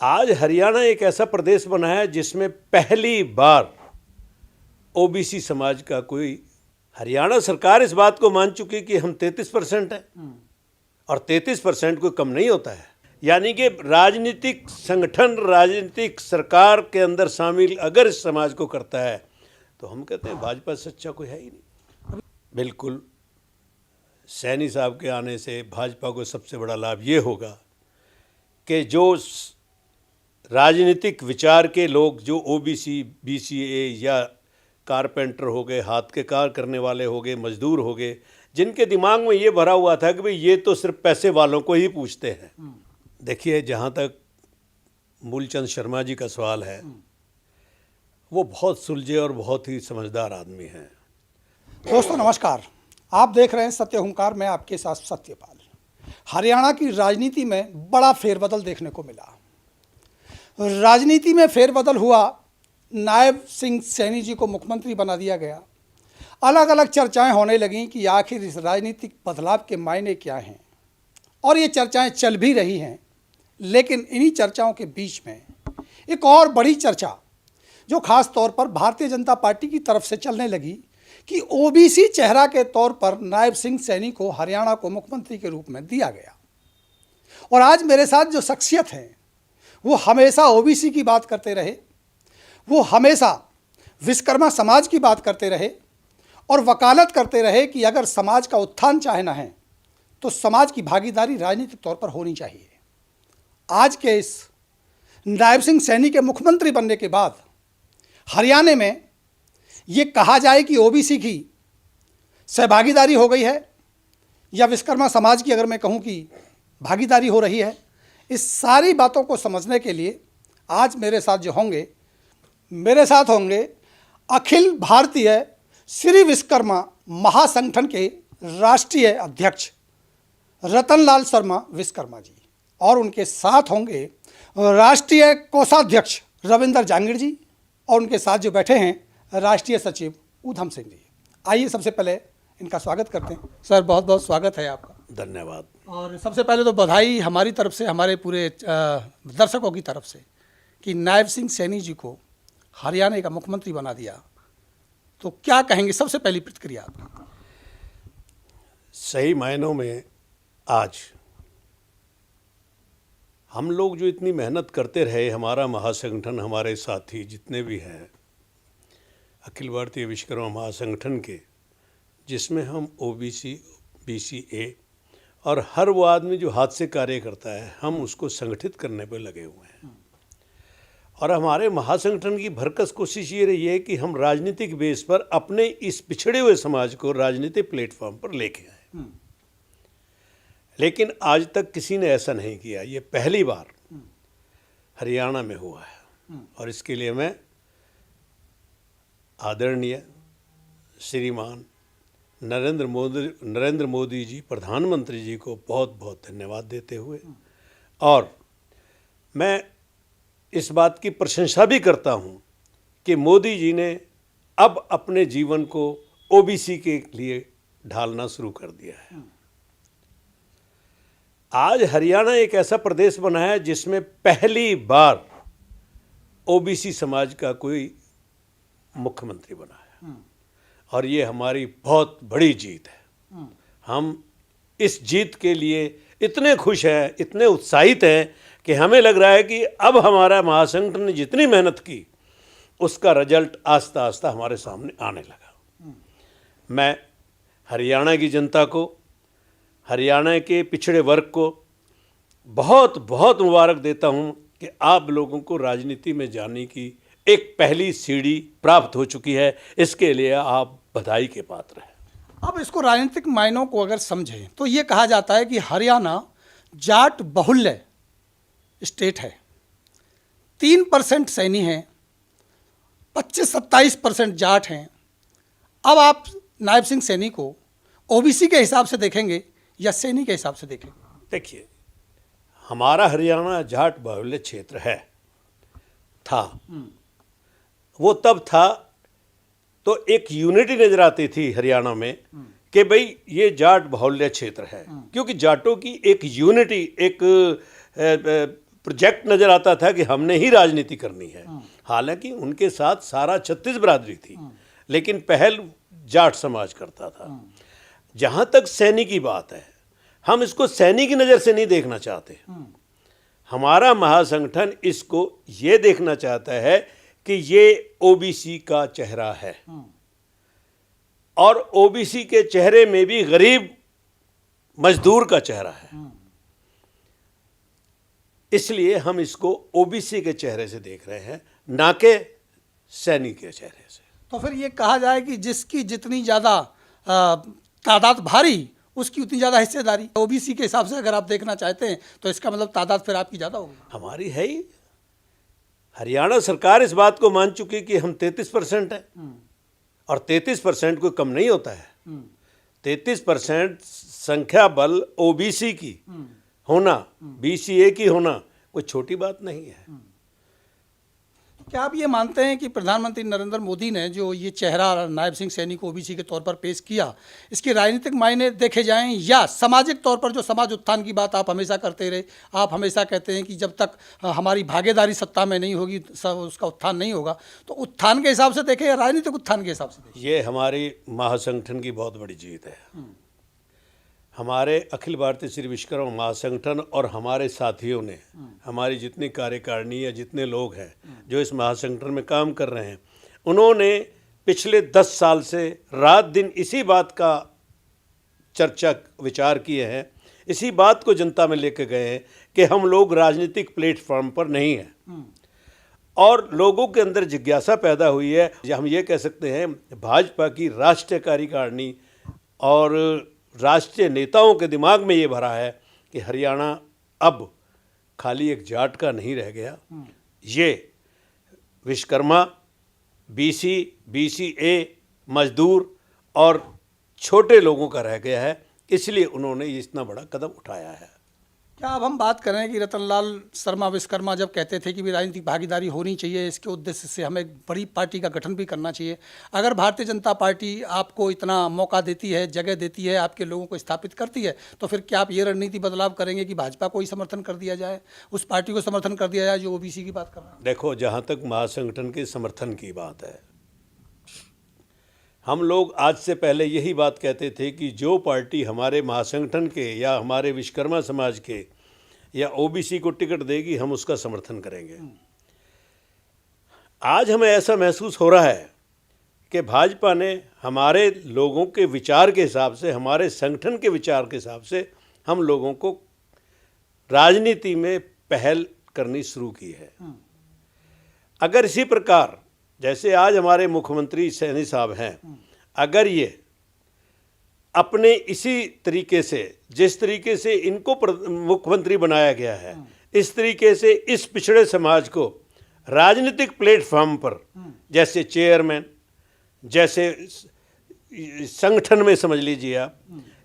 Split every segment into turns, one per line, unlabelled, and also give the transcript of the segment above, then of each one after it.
आज हरियाणा एक ऐसा प्रदेश बना है जिसमें पहली बार ओबीसी समाज का कोई, हरियाणा सरकार इस बात को मान चुकी कि हम 33% हैं और 33% कोई कम नहीं होता है। यानी कि राजनीतिक संगठन, राजनीतिक सरकार के अंदर शामिल अगर इस समाज को करता है तो हम कहते हैं भाजपा से अच्छा कोई है ही नहीं। बिल्कुल, सैनी साहब के आने से भाजपा को सबसे बड़ा लाभ ये होगा कि जो राजनीतिक विचार के लोग, जो ओबीसी, बीसीए या कारपेंटर हो गए, हाथ के कार्य करने वाले हो गए, मजदूर हो गए, जिनके दिमाग में ये भरा हुआ था कि भाई ये तो सिर्फ पैसे वालों को ही पूछते हैं। देखिए, जहाँ तक मूलचंद शर्मा जी का सवाल है, वो बहुत सुलझे और बहुत ही समझदार आदमी हैं।
दोस्तों नमस्कार, आप देख रहे हैं सत्य हुंकार में आपके साथ सत्यपाल। हरियाणा की राजनीति में बड़ा फेरबदल देखने को मिला। राजनीति में फेरबदल हुआ, नायब सिंह सैनी जी को मुख्यमंत्री बना दिया गया। अलग अलग चर्चाएं होने लगीं कि आखिर इस राजनीतिक बदलाव के मायने क्या हैं, और ये चर्चाएं चल भी रही हैं। लेकिन इन्हीं चर्चाओं के बीच में एक और बड़ी चर्चा जो खास तौर पर भारतीय जनता पार्टी की तरफ से चलने लगी कि ओबीसी चेहरा के तौर पर नायब सिंह सैनी को हरियाणा को मुख्यमंत्री के रूप में दिया गया। और आज मेरे साथ जो शख्सियत हैं वो हमेशा ओबीसी की बात करते रहे, वो हमेशा विश्वकर्मा समाज की बात करते रहे और वकालत करते रहे कि अगर समाज का उत्थान चाहना है तो समाज की भागीदारी राजनीतिक तौर पर होनी चाहिए। आज के इस नायब सिंह सैनी के मुख्यमंत्री बनने के बाद हरियाणा में ये कहा जाए कि ओबीसी की सहभागीदारी हो गई है या विश्वकर्मा समाज की अगर मैं कहूँ कि भागीदारी हो रही है, इस सारी बातों को समझने के लिए आज मेरे साथ होंगे अखिल भारतीय श्री विश्वकर्मा महासंगठन के राष्ट्रीय अध्यक्ष रतनलाल शर्मा विश्वकर्मा जी, और उनके साथ होंगे राष्ट्रीय कोषाध्यक्ष रविंदर जांगीड़ जी, और उनके साथ जो बैठे हैं राष्ट्रीय सचिव उधम सिंह जी। आइए सबसे पहले इनका स्वागत करते हैं। सर, बहुत बहुत स्वागत है आपका।
धन्यवाद।
और सबसे पहले तो बधाई हमारी तरफ से, हमारे पूरे दर्शकों की तरफ से कि नायब सिंह सैनी जी को हरियाणा का मुख्यमंत्री बना दिया। तो क्या कहेंगे, सबसे पहली प्रतिक्रिया आपकी?
सही मायनों में आज हम लोग जो इतनी मेहनत करते रहे, हमारा महासंगठन, हमारे साथी जितने भी हैं अखिल भारतीय विश्वकर्मा महासंगठन के, जिसमें हम ओबीसी, बीसीए और हर वो आदमी जो हाथ से कार्य करता है, हम उसको संगठित करने पर लगे हुए हैं। और हमारे महासंगठन की भरकस कोशिश ये रही है कि हम राजनीतिक बेस पर अपने इस पिछड़े हुए समाज को राजनीतिक प्लेटफॉर्म पर लेके आए। लेकिन आज तक किसी ने ऐसा नहीं किया। ये पहली बार हरियाणा में हुआ है और इसके लिए मैं आदरणीय श्रीमान नरेंद्र मोदी जी, प्रधानमंत्री जी को बहुत बहुत धन्यवाद देते हुए, और मैं इस बात की प्रशंसा भी करता हूं कि मोदी जी ने अब अपने जीवन को ओबीसी के लिए ढालना शुरू कर दिया है। आज हरियाणा एक ऐसा प्रदेश बना है जिसमें पहली बार ओबीसी समाज का कोई मुख्यमंत्री बना है, और ये हमारी बहुत बड़ी जीत है। हम इस जीत के लिए इतने खुश हैं, इतने उत्साहित हैं कि हमें लग रहा है कि अब हमारा महासंगठन ने जितनी मेहनत की उसका रिजल्ट आस्ता आस्ता हमारे सामने आने लगा। मैं हरियाणा की जनता को, हरियाणा के पिछड़े वर्ग को बहुत बहुत मुबारक देता हूं कि आप लोगों को राजनीति में जाने की एक पहली सीढ़ी प्राप्त हो चुकी है। इसके लिए आप बधाई के पात्र हैं।
अब इसको राजनीतिक मायनों को अगर समझें तो ये कहा जाता है कि हरियाणा जाट बहुल्य स्टेट है। 3% सैनी हैं, 25-27% जाट हैं। अब आप नायब सिंह सैनी को ओबीसी के हिसाब से देखेंगे या सैनी के हिसाब से देखेंगे?
देखिए, हमारा हरियाणा जाट बाहुल्य क्षेत्र था। वो तब था तो एक यूनिटी नजर आती थी हरियाणा में कि भाई ये जाट बाहुल्य क्षेत्र है, क्योंकि जाटों की एक यूनिटी, एक प्रोजेक्ट नज़र आता था कि हमने ही राजनीति करनी है। हालांकि उनके साथ सारा छत्तीस बिरादरी थी, लेकिन पहल जाट समाज करता था। जहाँ तक सैनी की बात है, हम इसको सैनी की नज़र से नहीं देखना चाहते। हमारा महासंगठन इसको ये देखना चाहता है कि ये ओबीसी का चेहरा है, और ओबीसी के चेहरे में भी गरीब मजदूर का चेहरा है। इसलिए हम इसको ओबीसी के चेहरे से देख रहे हैं, ना कि सैनी के चेहरे से।
तो फिर ये कहा जाए कि जिसकी जितनी ज़्यादा तादाद भारी, उसकी उतनी ज़्यादा हिस्सेदारी। ओबीसी के हिसाब से अगर आप देखना चाहते हैं तो इसका मतलब तादाद फिर आपकी ज़्यादा होगी।
हमारी है ही। हरियाणा सरकार इस बात को मान चुकी कि हम 33% है, और 33% कोई कम नहीं होता है। 33% संख्या बल ओबीसी की होना, बीसीए की होना कोई छोटी बात नहीं है।
क्या आप ये मानते हैं कि प्रधानमंत्री नरेंद्र मोदी ने जो ये चेहरा नायब सिंह सैनी को ओबीसी के तौर पर पेश किया, इसके राजनीतिक मायने देखे जाएं या सामाजिक तौर पर जो समाज उत्थान की बात आप हमेशा करते रहे, आप हमेशा कहते हैं कि जब तक हमारी भागीदारी सत्ता में नहीं होगी उसका उत्थान नहीं होगा, तो उत्थान के हिसाब से देखें या राजनीतिक उत्थान के हिसाब से देखें?
ये हमारी महासंगठन की बहुत बड़ी जीत है। हमारे अखिल भारतीय श्री विश्वकर्मा महासंगठन और हमारे साथियों ने, हमारी जितनी कार्यकारिणी या जितने लोग हैं जो इस महासंगठन में काम कर रहे हैं, उन्होंने पिछले 10 साल से रात दिन इसी बात का चर्चा विचार किए हैं, इसी बात को जनता में लेकर गए हैं कि हम लोग राजनीतिक प्लेटफॉर्म पर नहीं हैं। और लोगों के अंदर जिज्ञासा पैदा हुई है, हम ये कह सकते हैं भाजपा की राष्ट्रीय कार्यकारिणी और राष्ट्रीय नेताओं के दिमाग में ये भरा है कि हरियाणा अब खाली एक जाट का नहीं रह गया, ये विश्वकर्मा, बीसी, बीसीए, मजदूर और छोटे लोगों का रह गया है। इसलिए उन्होंने इतना बड़ा कदम उठाया है।
क्या अब हम बात करें कि रतनलाल शर्मा विश्वकर्मा जब कहते थे कि भी राजनीतिक भागीदारी होनी चाहिए, इसके उद्देश्य से हमें एक बड़ी पार्टी का गठन भी करना चाहिए, अगर भारतीय जनता पार्टी आपको इतना मौका देती है, जगह देती है, आपके लोगों को स्थापित करती है, तो फिर क्या आप ये रणनीति बदलाव करेंगे कि भाजपा को ही समर्थन कर दिया जाए, उस पार्टी को समर्थन कर दिया जाए जो ओबीसी की बात कर रहा है?
देखो, जहाँ तक महासंगठन के समर्थन की बात है, हम लोग आज से पहले यही बात कहते थे कि जो पार्टी हमारे महासंगठन के या हमारे विश्वकर्मा समाज के या ओबीसी को टिकट देगी, हम उसका समर्थन करेंगे। आज हमें ऐसा महसूस हो रहा है कि भाजपा ने हमारे लोगों के विचार के हिसाब से, हमारे संगठन के विचार के हिसाब से हम लोगों को राजनीति में पहल करनी शुरू की है। अगर इसी प्रकार जैसे आज हमारे मुख्यमंत्री सैनी साहब हैं, अगर ये अपने इसी तरीके से, जिस तरीके से इनको मुख्यमंत्री बनाया गया है, इस तरीके से इस पिछड़े समाज को राजनीतिक प्लेटफॉर्म पर, जैसे चेयरमैन, जैसे संगठन में समझ लीजिए आप,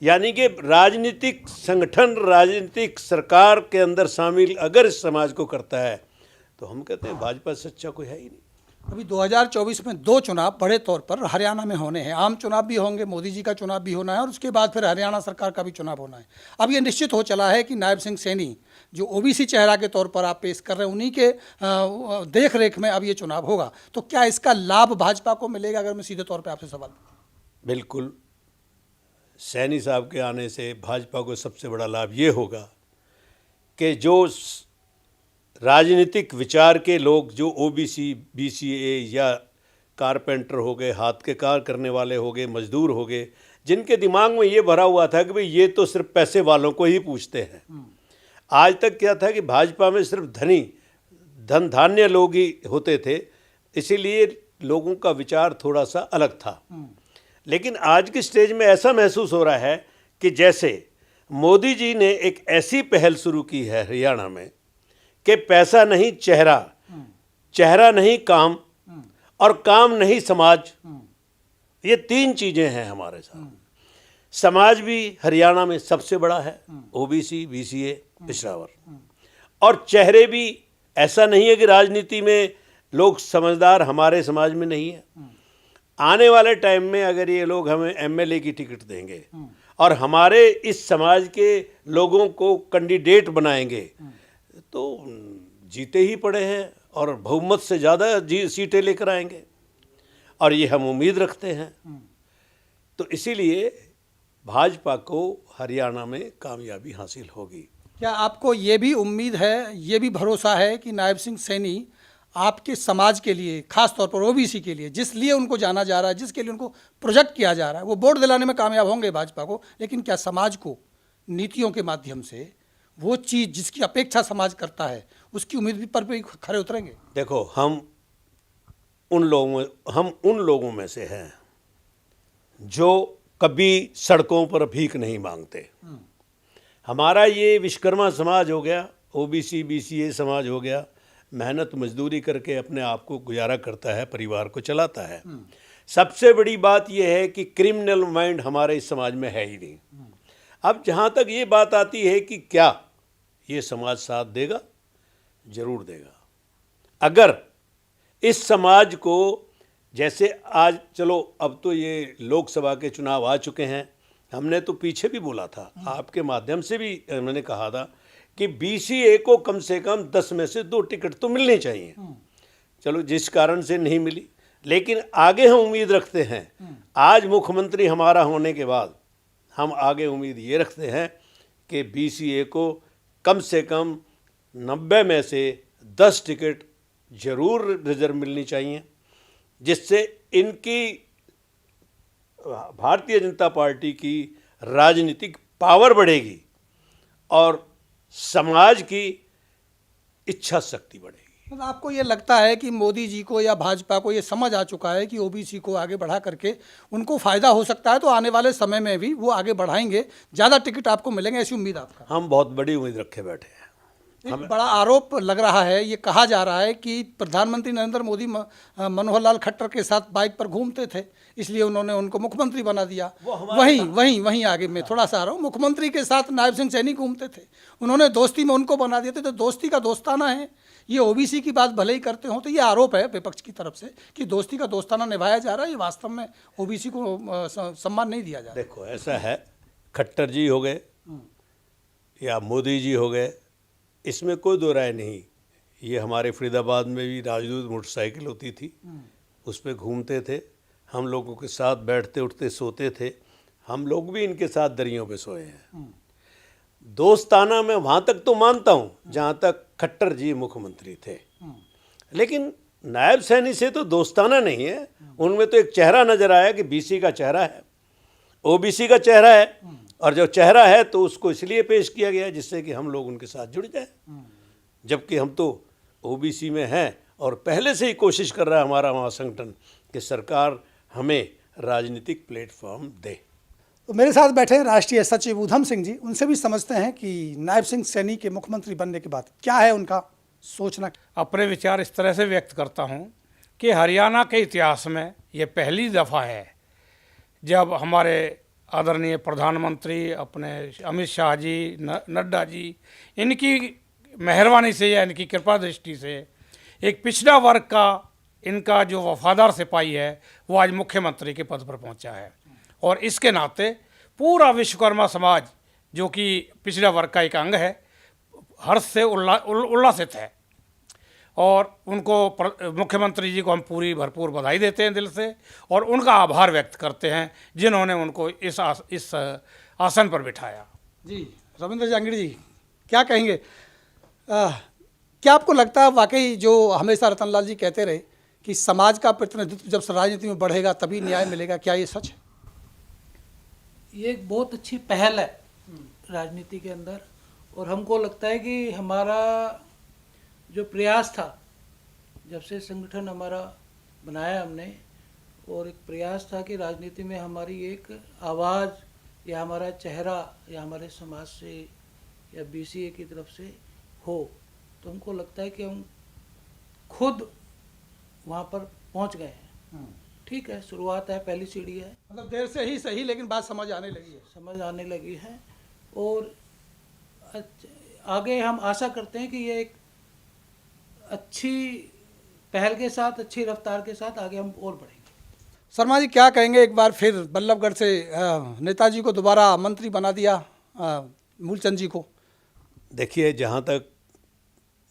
यानी कि राजनीतिक संगठन, राजनीतिक सरकार के अंदर शामिल अगर इस समाज को करता है, तो हम कहते हैं भाजपा सच्चा कोई है ही नहीं।
अभी 2024 में 2 चुनाव बड़े तौर पर हरियाणा में होने हैं। आम चुनाव भी होंगे, मोदी जी का चुनाव भी होना है और उसके बाद फिर हरियाणा सरकार का भी चुनाव होना है। अब ये निश्चित हो चला है कि नायब सिंह सैनी जो ओबीसी चेहरा के तौर पर आप पेश कर रहे हैं, उन्हीं के देख रेख में अब ये चुनाव होगा। तो क्या इसका लाभ भाजपा को मिलेगा, अगर मैं सीधे तौर पर आपसे सवाल?
बिल्कुल, सैनी साहब के आने से भाजपा को सबसे बड़ा लाभ ये होगा कि जो राजनीतिक विचार के लोग, जो ओबीसी, बीसीए या कारपेंटर हो गए, हाथ के कार्य करने वाले हो गए, मजदूर हो गए, जिनके दिमाग में ये भरा हुआ था कि भाई ये तो सिर्फ पैसे वालों को ही पूछते हैं। आज तक क्या था कि भाजपा में सिर्फ धनी, धन धान्य लोग ही होते थे, इसीलिए लोगों का विचार थोड़ा सा अलग था। लेकिन आज की स्टेज में ऐसा महसूस हो रहा है कि जैसे मोदी जी ने एक ऐसी पहल शुरू की है हरियाणा में कि पैसा नहीं चेहरा, चेहरा नहीं काम, और काम नहीं समाज, ये 3 चीज़ें हैं हमारे साथ। समाज भी हरियाणा में सबसे बड़ा है, ओबीसी, बीसीए, पिछड़ा वर्ग, और चेहरे भी ऐसा नहीं है कि राजनीति में लोग समझदार हमारे समाज में नहीं है। आने वाले टाइम में अगर ये लोग हमें एमएलए की टिकट देंगे और हमारे इस समाज के लोगों को कैंडिडेट बनाएंगे, तो जीते ही पड़े हैं और बहुमत से ज़्यादा सीटें लेकर आएंगे, और ये हम उम्मीद रखते हैं। तो इसीलिए भाजपा को हरियाणा में कामयाबी हासिल होगी।
क्या आपको ये भी उम्मीद है, ये भी भरोसा है कि नायब सिंह सैनी आपके समाज के लिए, खास तौर पर ओबीसी के लिए, जिस लिए उनको जाना जा रहा है, जिसके लिए उनको प्रोजेक्ट किया जा रहा है, वो वोट दिलाने में कामयाब होंगे भाजपा को, लेकिन क्या समाज को नीतियों के माध्यम से वो चीज़ जिसकी अपेक्षा समाज करता है उसकी उम्मीद पर भी खरे उतरेंगे?
देखो, हम उन लोगों में से हैं जो कभी सड़कों पर भीख नहीं मांगते। हमारा ये विश्वकर्मा समाज हो गया, ओबीसी बीसीए समाज हो गया, मेहनत मजदूरी करके अपने आप को गुजारा करता है, परिवार को चलाता है। सबसे बड़ी बात यह है कि क्रिमिनल माइंड हमारे इस समाज में है ही नहीं। अब जहाँ तक ये बात आती है कि क्या ये समाज साथ देगा, जरूर देगा। अगर इस समाज को, जैसे आज, चलो अब तो ये लोकसभा के चुनाव आ चुके हैं, हमने तो पीछे भी बोला था, आपके माध्यम से भी मैंने कहा था कि बीसीए को कम से कम 10 में से 2 टिकट तो मिलने चाहिए। चलो, जिस कारण से नहीं मिली, लेकिन आगे हम उम्मीद रखते हैं, आज मुख्यमंत्री हमारा होने के बाद हम आगे उम्मीद ये रखते हैं कि बीसीए को कम से कम 90 में से 10 टिकट जरूर रिजर्व मिलनी चाहिए, जिससे इनकी भारतीय जनता पार्टी की राजनीतिक पावर बढ़ेगी और समाज की इच्छा शक्ति बढ़ेगी।
मतलब आपको ये लगता है कि मोदी जी को या भाजपा को ये समझ आ चुका है कि ओबीसी को आगे बढ़ा करके उनको फायदा हो सकता है, तो आने वाले समय में भी वो आगे बढ़ाएंगे, ज़्यादा टिकट आपको मिलेंगे, ऐसी उम्मीद आपका?
हम बहुत बड़ी उम्मीद रखे बैठे हैं।
एक बड़ा आरोप लग रहा है, ये कहा जा रहा है कि प्रधानमंत्री नरेंद्र मोदी मनोहर लाल खट्टर के साथ बाइक पर घूमते थे, इसलिए उन्होंने उनको मुख्यमंत्री बना दिया। वहीं आगे मैं थोड़ा सा आ रहा हूँ, मुख्यमंत्री के साथ नायब सिंह सैनी घूमते थे, उन्होंने दोस्ती में उनको बना दिया था। तो दोस्ती का दोस्ताना है, ये ओबीसी की बात भले ही करते हो, तो ये आरोप है विपक्ष की तरफ से कि दोस्ती का दोस्ताना निभाया जा रहा है, ये वास्तव में ओबीसी को सम्मान नहीं दिया जा रहा।
देखो, ऐसा है, खट्टर जी हो गए या मोदी जी हो गए, इसमें कोई दो राय नहीं। ये हमारे फरीदाबाद में भी राजदूत मोटरसाइकिल होती थी, उस पर घूमते थे, हम लोगों के साथ बैठते उठते सोते थे, हम लोग भी इनके साथ दरियों पे सोए हैं। दोस्ताना में वहाँ तक तो मानता हूँ जहाँ तक खट्टर जी मुख्यमंत्री थे, लेकिन नायब सैनी से तो दोस्ताना नहीं है। उनमें तो एक चेहरा नज़र आया कि बीसी का चेहरा है, ओबीसी का चेहरा है, और जो चेहरा है तो उसको इसलिए पेश किया गया जिससे कि हम लोग उनके साथ जुड़ जाए, जबकि हम तो ओबीसी में हैं और पहले से ही कोशिश कर रहा है हमारा वहाँ संगठन कि सरकार हमें राजनीतिक प्लेटफॉर्म दे।
तो मेरे साथ बैठे हैं राष्ट्रीय सचिव ऊधम सिंह जी, उनसे भी समझते हैं कि नायब सिंह सैनी के मुख्यमंत्री बनने के बाद क्या है उनका सोचना।
अपने विचार इस तरह से व्यक्त करता हूँ कि हरियाणा के इतिहास में ये पहली दफ़ा है जब हमारे आदरणीय प्रधानमंत्री अपने अमित शाह जी, नड्डा जी, इनकी मेहरबानी से या इनकी कृपा दृष्टि से एक पिछड़ा वर्ग का इनका जो वफादार सिपाही है वो आज मुख्यमंत्री के पद पर पहुंचा है। और इसके नाते पूरा विश्वकर्मा समाज, जो कि पिछड़ा वर्ग का एक अंग है, हर्ष से उल्लासित है और उनको मुख्यमंत्री जी को हम पूरी भरपूर बधाई देते हैं दिल से, और उनका आभार व्यक्त करते हैं जिन्होंने उनको इस आसन पर बिठाया।
जी, रविंद्र जांगीड़ जी क्या कहेंगे? क्या आपको लगता है वाकई जो हमेशा रतनलाल जी कहते रहे कि समाज का प्रतिनिधित्व जब राजनीति में बढ़ेगा तभी न्याय मिलेगा, क्या ये सच है?
ये एक बहुत अच्छी पहल है राजनीति के अंदर, और हमको लगता है कि हमारा जो प्रयास था, जब से संगठन हमारा बनाया हमने, और एक प्रयास था कि राजनीति में हमारी एक आवाज़ या हमारा चेहरा या हमारे समाज से या बीसीए की तरफ से हो, तो हमको लगता है कि हम खुद वहाँ पर पहुँच गए हैं। ठीक है, शुरुआत है, पहली सीढ़ी है,
मतलब देर से ही सही लेकिन बात समझ आने लगी है।
समझ आने लगी है, और आगे हम आशा करते हैं कि ये एक अच्छी पहल के साथ, अच्छी रफ्तार के साथ आगे हम और बढ़ेंगे।
शर्मा जी क्या कहेंगे? एक बार फिर बल्लभगढ़ से नेताजी को दोबारा मंत्री बना दिया मूलचंद जी को।
देखिए, जहाँ तक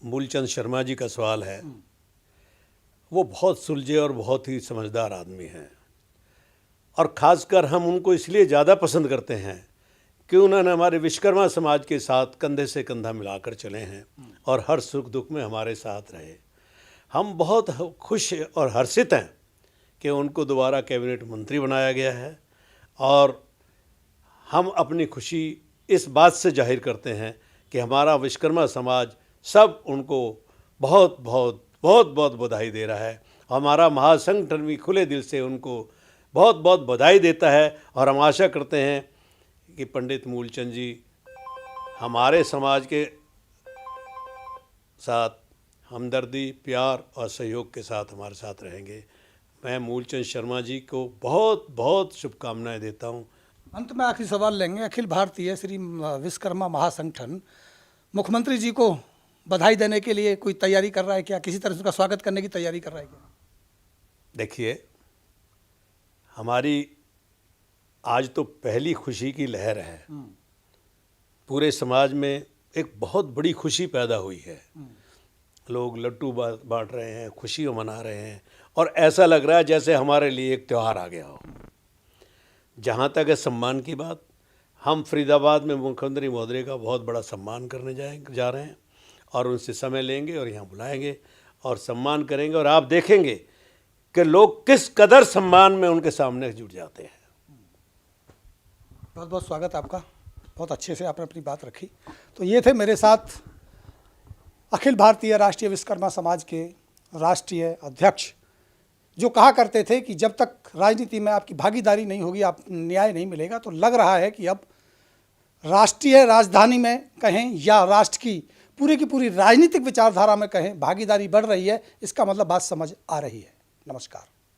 मूलचंद शर्मा जी का सवाल है, वो बहुत सुलझे और बहुत ही समझदार आदमी हैं, और ख़ासकर हम उनको इसलिए ज़्यादा पसंद करते हैं कि उन्होंने हमारे विश्वकर्मा समाज के साथ कंधे से कंधा मिलाकर चले हैं और हर सुख दुख में हमारे साथ रहे। हम बहुत खुश और हर्षित हैं कि उनको दोबारा कैबिनेट मंत्री बनाया गया है, और हम अपनी खुशी इस बात से जाहिर करते हैं कि हमारा विश्वकर्मा समाज सब उनको बहुत बहुत बहुत बहुत बधाई दे रहा है। हमारा महासंगठन भी खुले दिल से उनको बहुत बहुत बधाई देता है, और हम आशा करते हैं कि पंडित मूलचंद जी हमारे समाज के साथ हमदर्दी, प्यार और सहयोग के साथ हमारे साथ रहेंगे। मैं मूलचंद शर्मा जी को बहुत बहुत शुभकामनाएं देता हूं।
अंत में आखिरी सवाल लेंगे। अखिल भारतीय श्री विश्वकर्मा महासंगठन मुख्यमंत्री जी को बधाई देने के लिए कोई तैयारी कर रहा है क्या? किसी तरह से उनका स्वागत करने की तैयारी कर रहा है क्या?
देखिए, हमारी आज तो पहली खुशी की लहर है। पूरे समाज में एक बहुत बड़ी खुशी पैदा हुई है। लोग लड्डू बांट रहे हैं, खुशियाँ मना रहे हैं, और ऐसा लग रहा है जैसे हमारे लिए एक त्यौहार आ गया हो। जहाँ तक है सम्मान की बात, हम फरीदाबाद में मुख्यमंत्री महोदय का बहुत बड़ा सम्मान करने जा रहे हैं, और उनसे समय लेंगे और यहाँ बुलाएंगे और सम्मान करेंगे, और आप देखेंगे कि लोग किस कदर सम्मान में उनके सामने जुट जाते हैं।
बहुत बहुत स्वागत आपका, बहुत अच्छे से आपने अपनी बात रखी। तो ये थे मेरे साथ अखिल भारतीय राष्ट्रीय विश्वकर्मा समाज के राष्ट्रीय अध्यक्ष, जो कहा करते थे कि जब तक राजनीति में आपकी भागीदारी नहीं होगी, आप न्याय नहीं मिलेगा। तो लग रहा है कि अब राष्ट्रीय राजधानी में कहें या राष्ट्र की पूरी राजनीतिक विचारधारा में कहें, भागीदारी बढ़ रही है। इसका मतलब बात समझ आ रही है। नमस्कार।